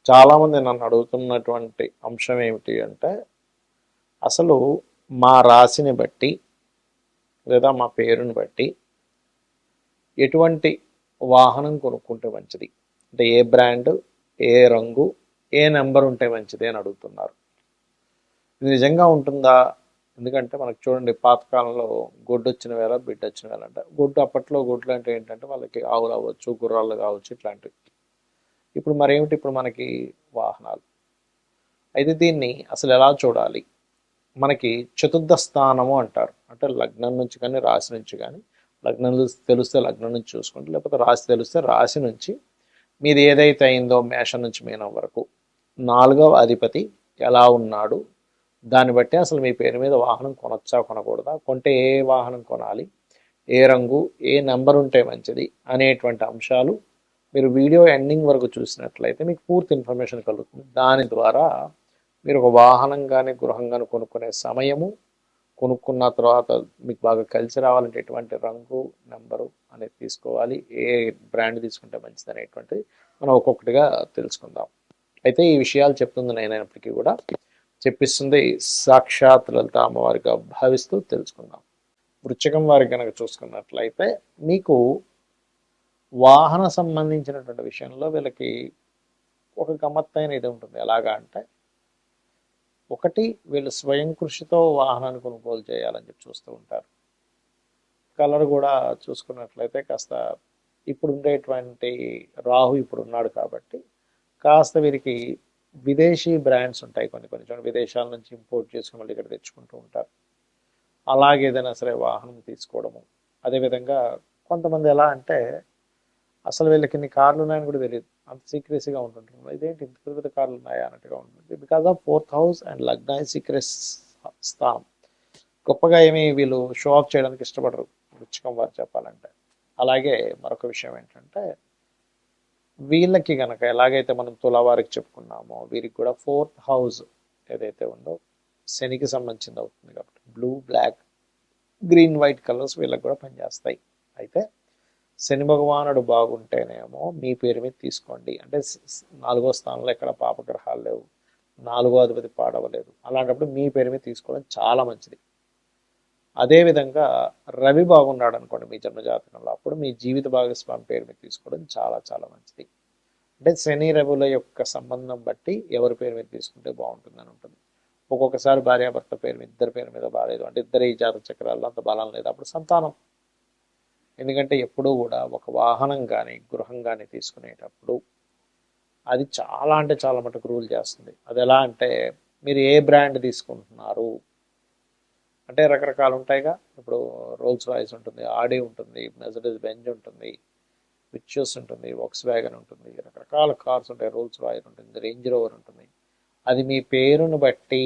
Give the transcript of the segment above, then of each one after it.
చాలామంది నన్ను అడుగుతున్నటువంటి అంశం ఏమిటి అంటే, అసలు మా రాశిని బట్టి లేదా మా పేరుని బట్టి ఎటువంటి వాహనం కొనుక్కుంటే మంచిది, అంటే ఏ బ్రాండ్, ఏ రంగు, ఏ నెంబర్ ఉంటే మంచిది అని అడుగుతున్నారు. ఇది నిజంగా ఉంటుందా? ఎందుకంటే మనకు చూడండి, పాతకాలంలో గొడ్డు వచ్చిన వేళ బిడ్డ వచ్చిన వేళ అంటే, గొడ్డు అప్పట్లో గొడ్లు అంటే ఏంటంటే వాళ్ళకి ఆవులు అవ్వచ్చు, గుర్రాలు కావచ్చు, ఇట్లాంటివి. ఇప్పుడు మరేమిటి, ఇప్పుడు మనకి వాహనాలు. అయితే దీన్ని అసలు ఎలా చూడాలి? మనకి చతుర్థ స్థానము అంటారు, అంటే లగ్నం నుంచి కానీ రాశి నుంచి కానీ, లగ్నం తెలిస్తే లగ్నం నుంచి చూసుకోండి, లేకపోతే రాశి తెలిస్తే రాశి నుంచి మీది ఏదైతే అయిందో మేషం నుంచి మీనం వరకు 4వ అధిపతి ఎలా ఉన్నాడు, దాన్ని బట్టి అసలు మీ పేరు మీద వాహనం కొనొచ్చా కొనకూడదా, కొంటే ఏ వాహనం కొనాలి, ఏ రంగు, ఏ నెంబర్ ఉంటే మంచిది అనేటువంటి అంశాలు మీరు వీడియో ఎండింగ్ వరకు చూసినట్లయితే మీకు పూర్తి ఇన్ఫర్మేషన్ కలుగుతుంది. దాని ద్వారా మీరు ఒక వాహనం కానీ గృహం కానీ కొనుక్కునే సమయము, కొనుక్కున్న తర్వాత మీకు బాగా కలిసి రావాలంటే ఎటువంటి రంగు, నెంబరు అనేది తీసుకోవాలి, ఏ బ్రాండ్ తీసుకుంటే మంచిది అనేటువంటిది మనం ఒక్కొక్కటిగా తెలుసుకుందాం. అయితే ఈ విషయాలు చెప్తుంది నేనైనప్పటికీ కూడా చెప్పిస్తుంది సాక్షాత్ లలిత అమ్మవారిగా భావిస్తూ తెలుసుకుందాం. వృశ్చికం వారికి కనుక చూసుకున్నట్లయితే మీకు వాహన సంబంధించినటువంటి విషయంలో వీళ్ళకి ఒక గమ్మత్తైన ఇది ఉంటుంది. ఎలాగా అంటే, ఒకటి, వీళ్ళు స్వయం కృషితో వాహనాన్ని కొనుగోలు చేయాలని చెప్పి చూస్తూ ఉంటారు. కలర్ కూడా చూసుకున్నట్లయితే కాస్త ఇప్పుడు ఉండేటువంటి రాహు ఇప్పుడు ఉన్నాడు కాబట్టి కాస్త వీరికి విదేశీ బ్రాండ్స్ ఉంటాయి, కొన్ని కొన్ని చోట్ల విదేశాల నుంచి ఇంపోర్ట్ చేసుకుని మళ్ళీ ఇక్కడ తెచ్చుకుంటూ ఉంటారు. అలాగే ఏదైనా సరే వాహనం తీసుకోవడము. అదేవిధంగా కొంతమంది ఎలా అంటే, అసలు వీళ్ళకి ఇన్ని కార్లు ఉన్నాయని కూడా తెలియదు, అంత సీక్రెసీగా ఉంటుంటారు. ఇదేంటి ఇంత పెద్ద పెద్ద కార్లు ఉన్నాయా అన్నట్టుగా ఉంటుంది. Because of 4th house and లగ్న సీక్రెస్ స్థానం. గొప్పగా ఏమి వీళ్ళు షో ఆఫ్ చేయడానికి ఇష్టపడరు వృశ్చికం వారు చెప్పాలంటే. అలాగే మరొక విషయం ఏంటంటే, వీళ్ళకి గనక ఎలాగైతే మనం తులావారికి చెప్పుకున్నామో, వీరికి కూడా 4th హౌస్ ఏదైతే ఉందో శనికి సంబంధించింది అవుతుంది కాబట్టి blue, black, green, white colours వీళ్ళకి కూడా పనిచేస్తాయి. అయితే శని భగవానుడు బాగుంటేనేమో మీ పేరు మీద తీసుకోండి, అంటే 4వ స్థానంలో ఎక్కడ పాపగ్రహాలు లేవు, 4వ అధిపతి పాడవలేదు, అలాంటప్పుడు మీ పేరు మీద తీసుకోవడం చాలా మంచిది. అదేవిధంగా రవి బాగున్నాడు అనుకోండి మీ జన్మజాతకంలో, అప్పుడు మీ జీవిత భాగస్వామి పేరు మీద తీసుకోవడం చాలా చాలా మంచిది. అంటే శని రవుల యొక్క సంబంధం బట్టి ఎవరి పేరు మీద తీసుకుంటే బాగుంటుందని ఉంటుంది. ఒక్కొక్కసారి భార్యాభర్త పేరు మీద, ఇద్దరి పేరు మీద బాగాలేదు అంటే, ఇద్దరు ఈ జాతక చక్రాల్లో అంత బలం లేదు, అప్పుడు సంతానం. ఎందుకంటే ఎప్పుడూ కూడా ఒక వాహనం కానీ గృహం కానీ తీసుకునేటప్పుడు అది చాలా అంటే చాలా మటుకు రూల్ చేస్తుంది. అది ఎలా అంటే, మీరు ఏ బ్రాండ్ తీసుకుంటున్నారు అంటే రకరకాలు ఉంటాయిగా. ఇప్పుడు రోల్స్ రాయిస్ ఉంటుంది, ఆడి ఉంటుంది, మెర్సిడెస్ బెంజ్ ఉంటుంది, విచ్యూస్ ఉంటుంది, వోక్స్ వ్యాగన్ ఉంటుంది, రకరకాల కార్స్ ఉంటాయి, రోల్స్ రాయిస్ ఉంటుంది, రేంజ్ రోవర్ ఉంటుంది. అది మీ పేరును బట్టి,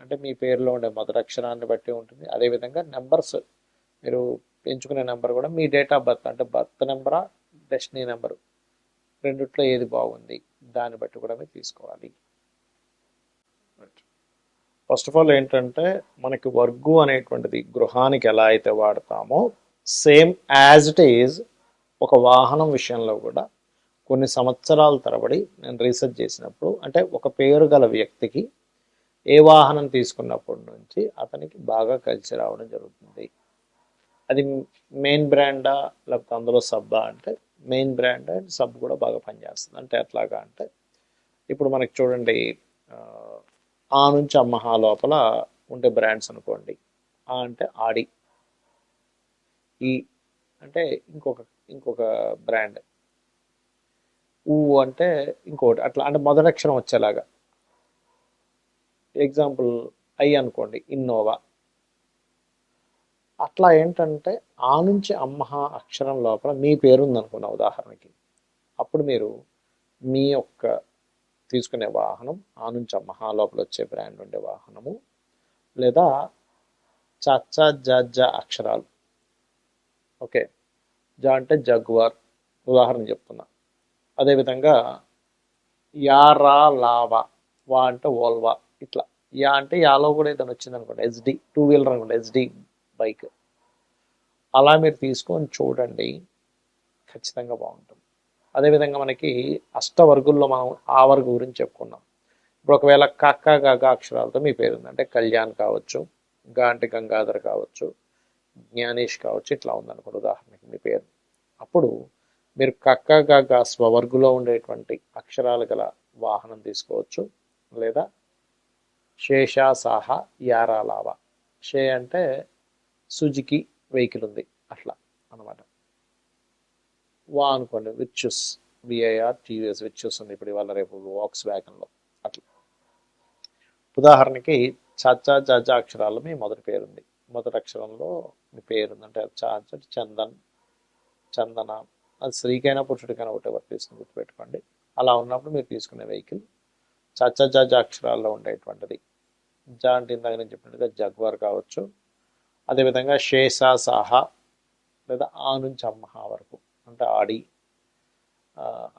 అంటే మీ పేరులో ఉండే మొదటి అక్షరాన్ని బట్టి ఉంటుంది. అదేవిధంగా నెంబర్స్, మీరు ఎంచుకునే నెంబర్ కూడా మీ డేట్ ఆఫ్ బర్త్, అంటే బర్త్ నెంబరా డెస్టినీ నెంబరు, రెండిట్లో ఏది బాగుంది దాన్ని బట్టి కూడా మీరు తీసుకోవాలి. ఫస్ట్ ఆఫ్ ఆల్ ఏంటంటే, మనకి వర్గు అనేటువంటిది గృహానికి ఎలా అయితే వాడతామో సేమ్ యాజ్ ఇట్ ఈజ్ ఒక వాహనం విషయంలో కూడా కొన్ని సంవత్సరాల తరబడి నేను రీసెర్చ్ చేసినప్పుడు, అంటే ఒక పేరు గల వ్యక్తికి ఏ వాహనం తీసుకున్నప్పటి నుంచి అతనికి బాగా కలిసి రావడం జరుగుతుంది. అది మెయిన్ బ్రాండా లేకపోతే అందులో సబ్బా అంటే, మెయిన్ బ్రాండ్ అండ్ సబ్ కూడా బాగా పనిచేస్తుంది. అంటే ఎట్లాగా అంటే, ఇప్పుడు మనకి చూడండి, ఆ నుంచి అమ్మహా లోపల ఉండే బ్రాండ్స్ అనుకోండి. ఆ అంటే ఆడి, ఈ అంటే ఇంకొక ఇంకొక బ్రాండ్, ఊ అంటే ఇంకోటి, అట్లా అంటే మొదటి అక్షరం వచ్చేలాగా. ఎగ్జాంపుల్ ఐ అనుకోండి, ఇన్నోవా. అట్లా ఏంటంటే, ఆ నుంచి అమ్మహ అక్షరం లోపల మీ పేరు ఉందనుకున్న ఉదాహరణకి, అప్పుడు మీరు మీ యొక్క తీసుకునే వాహనం ఆ నుంచి అమ్మహ లోపల వచ్చే బ్రాండ్ ఉండే వాహనము, లేదా చచ్చ జ అక్షరాలు. ఓకే, జ అంటే జగ్వార్ ఉదాహరణ చెప్తున్నా. అదేవిధంగా యా రా లావా, వా అంటే ఓల్వా, ఇట్లా. యా అంటే యాలో కూడా ఏదైనా వచ్చింది అనుకోండి, ఎస్డి టూ వీలర్ అనుకోండి, ఎస్డి బైక్. అలా మీరు తీసుకొని చూడండి, ఖచ్చితంగా బాగుంటుంది. అదేవిధంగా మనకి అష్టవర్గుల్లో మనం ఆ వర్గు గురించి చెప్పుకున్నాం. ఇప్పుడు ఒకవేళ కక్క గగ అక్షరాలతో మీ పేరు ఉంది అంటే కళ్యాణ్ కావచ్చు, గా అంటే గంగాధర్ కావచ్చు, జ్ఞానేష్ కావచ్చు, ఇట్లా ఉందనుకోండి ఉదాహరణకి మీ పేరు. అప్పుడు మీరు కక్క గగ స్వవర్గులో ఉండేటువంటి అక్షరాలు గల వాహనం తీసుకోవచ్చు, లేదా శేషా సాహా యారా లావా. షే అంటే సుజుకి వెహికల్ ఉంది అట్లా అనమాట. వా అనుకోండి విచ్చుస్, విఐఆర్ టీవీఎస్ విచ్చుస్ ఉంది ఇప్పుడు ఇవాళ రేపు వాక్స్ వ్యాగన్లో అట్లా. ఉదాహరణకి చచ్చా జజ అక్షరాల్లో మీ మొదటి పేరుంది, మొదటి అక్షరంలో మీ పేరుంది అంటే చా అంటే చందన్, చందన. అది స్త్రీకైనా పురుషుడికైనా ఒకటే వర్తిస్తుంది, గుర్తుపెట్టుకోండి. అలా ఉన్నప్పుడు మీరు తీసుకునే వెహికల్ చచ్చ జజ అక్షరాల్లో ఉండేటువంటిది. జ అంటే ఇందాక నేను చెప్పినట్టుగా జగ్వార్ కావచ్చు, అదేవిధంగా షేషా సాహా లేదా ఆ నుంచి అమ్మహా వరకు అంటే ఆడి,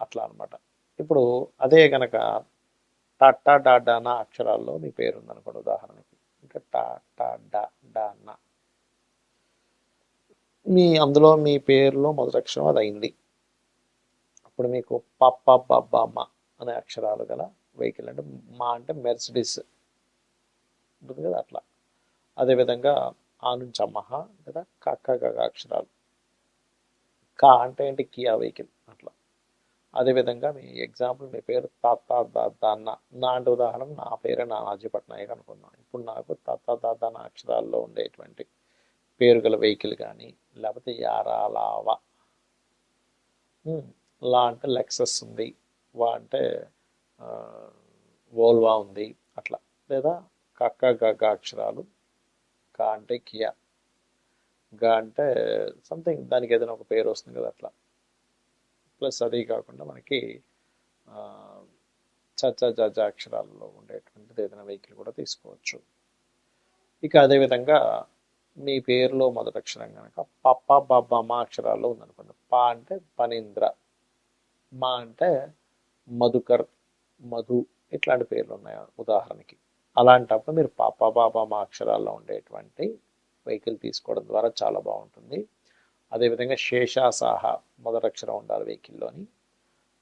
అట్లా అనమాట. ఇప్పుడు అదే కనుక టట్టా డాడానా అక్షరాల్లో మీ పేరు ఉందనుకోండి ఉదాహరణకి, అంటే టా టా డా డానా, మీ అందులో మీ పేరులో మొదటి అక్షరం అది అయింది. అప్పుడు మీకు పప్ప బబ్బమ్మ అనే అక్షరాలు గల వెహికల్ అంటే మా అంటే మెర్సిడీస్ ఉంటుంది కదా అట్లా. అదేవిధంగా ఆ నుంచి అమ్మహ లేదా కక్క గగ అక్షరాలు, కా అంటే ఏంటి కియా వెహికల్ అట్లా. అదేవిధంగా మీ ఎగ్జాంపుల్ మీ పేరు తాత దాన్న, నా అంటే ఉదాహరణ నా పేరే నానాజీ పట్నాయక్ అనుకుందాం. ఇప్పుడు నాకు తాత దాదాన అక్షరాల్లో ఉండేటువంటి పేరు గల వెహికల్ కానీ, లేకపోతే యారా లావా, లా అంటే లెక్సస్ ఉంది, వా అంటే వోల్వా ఉంది అట్లా. లేదా కక్క గగ అక్షరాలు, కా అంటే కియా, గా అంటే సంథింగ్ దానికి ఏదైనా ఒక పేరు వస్తుంది కదా అట్లా. ప్లస్ అది కాకుండా మనకి చచ్చ జజ అక్షరాలలో ఉండేటువంటిది ఏదైనా వెహికల్ కూడా తీసుకోవచ్చు. ఇక అదేవిధంగా మీ పేరులో మొదటి అక్షరం కనుక పప్ప బబ్బ మా అక్షరాల్లో ఉందనుకోండి. పా అంటే పనీంద్ర, మా అంటే మధుకర్, మధు, ఇట్లాంటి పేర్లు ఉన్నాయి ఉదాహరణకి. అలాంటప్పుడు మీరు పాప బాబా మా అక్షరాల్లో ఉండేటువంటి వెహికల్ తీసుకోవడం ద్వారా చాలా బాగుంటుంది. అదేవిధంగా శేషాసాహ మొదటి అక్షరం ఉండాలి వెహికల్లోని,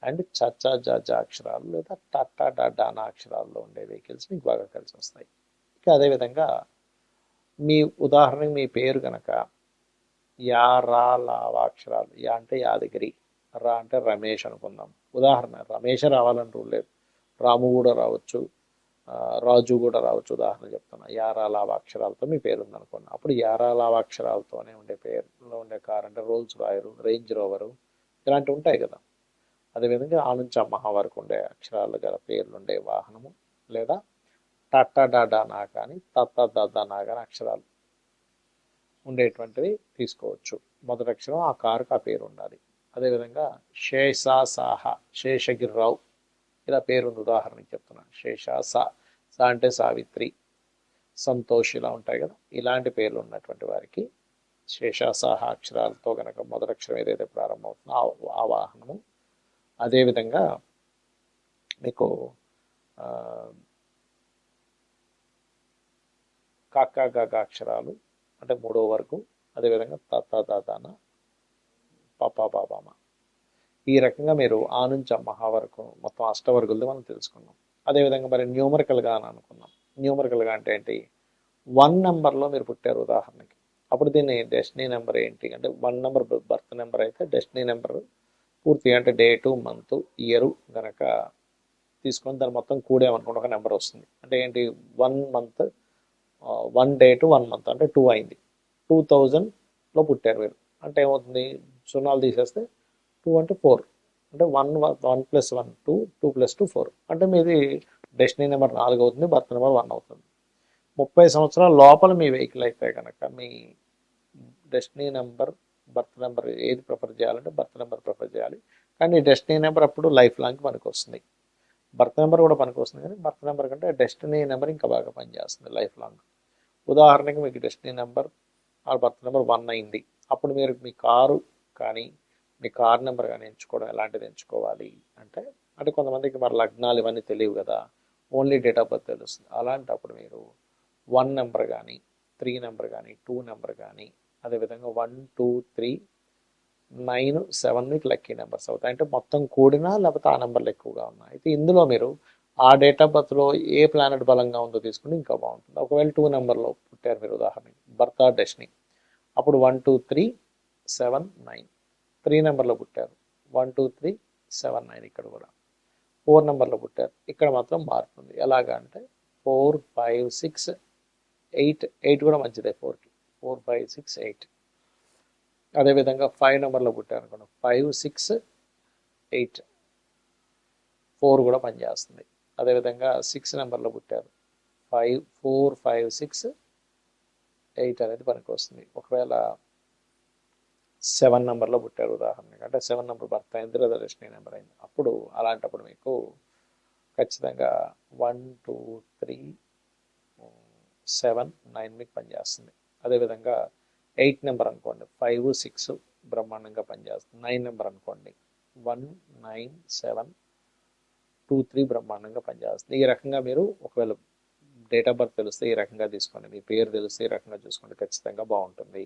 అండ్ చచ్చా జజా అక్షరాలు లేదా టట్టా డాడానా అక్షరాల్లో ఉండే వెహికల్స్ మీకు బాగా కలిసి వస్తాయి. ఇక అదేవిధంగా మీ ఉదాహరణకి మీ పేరు కనుక యా రా లావా అక్షరాలు, యా అంటే యాదగిరి, రా అంటే రమేష్ అనుకుందాం. ఉదాహరణ రమేష్ రావాలని రూల్ లేదు, రాము కూడా రావచ్చు, రాజు కూడా రావచ్చు. ఉదాహరణ చెప్తున్నా, యారా లావా అక్షరాలతో మీ పేరు ఉందనుకోండి. అప్పుడు యారా లావా అక్షరాలతోనే ఉండే పేరులో ఉండే కార్ అంటే రోల్స్ రాయరు, రేంజ్ రోవరు, ఇలాంటివి ఉంటాయి కదా. అదేవిధంగా ఆ నుంచి అమ్మహ వరకు ఉండే అక్షరాలు గల పేర్లు ఉండే వాహనము, లేదా టట్టా డాడా నా కానీ తత్త దద్ద నా కానీ అక్షరాలు ఉండేటువంటివి తీసుకోవచ్చు. మొదటి అక్షరం ఆ కారుకి ఆ పేరు ఉండాలి. అదేవిధంగా శేషా సాహ, శేషగిరిరావు ఇలా పేరు ఉంది ఉదాహరణకి చెప్తున్నాను. శేషా సా, సా అంటే సావిత్రి, సంతోష్ ఇలా ఉంటాయి కదా. ఇలాంటి పేర్లు ఉన్నటువంటి వారికి శేషాసాహ అక్షరాలతో కనుక మొదటి అక్షరం ఏదైతే ప్రారంభమవుతుందో ఆ వాహనము. అదేవిధంగా మీకు కాకా గగ అక్షరాలు అంటే మూడో వరకు, అదేవిధంగా తాత దాదాన పాప బాబామ, ఈ రకంగా మీరు ఆ నుంచి అమ్మహ వరకు మొత్తం అష్టవర్గులది మనం తెలుసుకున్నాం. అదేవిధంగా మరి న్యూమరికల్గా అని అనుకున్నాం. న్యూమరికల్గా అంటే ఏంటి, 1 నెంబర్లో మీరు పుట్టారు ఉదాహరణకి, అప్పుడు దీన్ని డెస్టినీ నెంబర్ ఏంటి అంటే 1 నెంబర్ బర్త్ నెంబర్ అయితే డెస్టినీ నెంబర్ పూర్తిగా అంటే డేటు మంత్ ఇయరు గనక తీసుకొని దాన్ని మొత్తం కూడేమనుకోండి ఒక నెంబర్ వస్తుంది. అంటే ఏంటి 1 మంత్ 1 డేటు 1 మంత్ అంటే 2 అయింది. 2000లో పుట్టారు మీరు అంటే ఏమవుతుంది, సున్నాలు తీసేస్తే 2 అంటే 4 అంటే 1 1 + 1 2 2 + 2 4 అంటే మీది డెస్టినీ నెంబర్ 4 అవుతుంది, బర్త్ నెంబర్ 1 అవుతుంది. 30 సంవత్సరాల లోపల మీ వెహికల్ అయితే కనుక మీ డెస్టినీ నెంబర్ బర్త్ నెంబర్ ఏది ప్రిఫర్ చేయాలంటే బర్త్ నెంబర్ ప్రిఫర్ చేయాలి. కానీ డెస్టినీ నెంబర్ అప్పుడు లైఫ్ లాంగ్ పనికి వస్తుంది. బర్త్ నెంబర్ కూడా పనికి వస్తుంది, కానీ బర్త్ నెంబర్ కంటే డెస్టినీ నెంబర్ ఇంకా బాగా పనిచేస్తుంది లైఫ్ లాంగ్. ఉదాహరణకి మీకు డెస్టినీ నెంబర్ ఆ బర్త్ నెంబర్ 1 అయింది, అప్పుడు మీరు మీ కారు కానీ మీ కార్ నెంబర్ కానీ ఎంచుకోవడం ఎలాంటిది ఎంచుకోవాలి అంటే, అంటే కొంతమందికి మరి లగ్నాలు ఇవన్నీ తెలియవు కదా, ఓన్లీ డేట్ ఆఫ్ బర్త్ తెలుస్తుంది. అలాంటప్పుడు మీరు 1 నెంబర్ కానీ 3 నెంబర్ కానీ 2 నెంబర్ కానీ, అదేవిధంగా 1 2 3 9 7 మీకు లక్కీ నెంబర్స్ అవుతాయి. అంటే మొత్తం కూడినా లేకపోతే ఆ నెంబర్లు ఎక్కువగా ఉన్నాయి. అయితే ఇందులో మీరు ఆ డేట్ ఆఫ్ బర్త్లో ఏ ప్లానెట్ బలంగా ఉందో తీసుకుంటే ఇంకా బాగుంటుంది. ఒకవేళ 2 నెంబర్లో పుట్టారు మీరు ఉదాహరణకి, బర్త్ ఆర్ డెస్టినీ, అప్పుడు 1 2 3 7 9. 3 నెంబర్లో పుట్టారు, 1 2 3 7 9. ఇక్కడ కూడా 4 నెంబర్లో పుట్టారు, ఇక్కడ మాత్రం మారుతుంది. ఎలాగా అంటే 4 5 6 8. 8 కూడా మంచిదే 4కి, 4 5 6 8. అదేవిధంగా 5 నెంబర్లో పుట్టారు అనుకోండి, 5 6 8. 4 కూడా పనిచేస్తుంది. అదేవిధంగా 6 నెంబర్లో పుట్టారు, 5 4 5 6 8 అనేది పనికి వస్తుంది. ఒకవేళ 7 నెంబర్లో పుట్టారు ఉదాహరణకి, అంటే 7 నెంబర్ బర్త్ అయింది లేదా డెస్టినీ నెంబర్ అయింది, అప్పుడు అలాంటప్పుడు మీకు ఖచ్చితంగా 1 2 3 7 9 మీకు పనిచేస్తుంది. అదేవిధంగా 8 నెంబర్ అనుకోండి, 5 6 బ్రహ్మాండంగా పనిచేస్తుంది. 9 నెంబర్ అనుకోండి, 1 9 7 2 3 బ్రహ్మాండంగా పనిచేస్తుంది. ఈ రకంగా మీరు ఒకవేళ డేట్ ఆఫ్ బర్త్ తెలిస్తే ఈ రకంగా తీసుకోండి, మీ పేరు తెలిస్తే ఈ రకంగా చూసుకోండి, ఖచ్చితంగా బాగుంటుంది.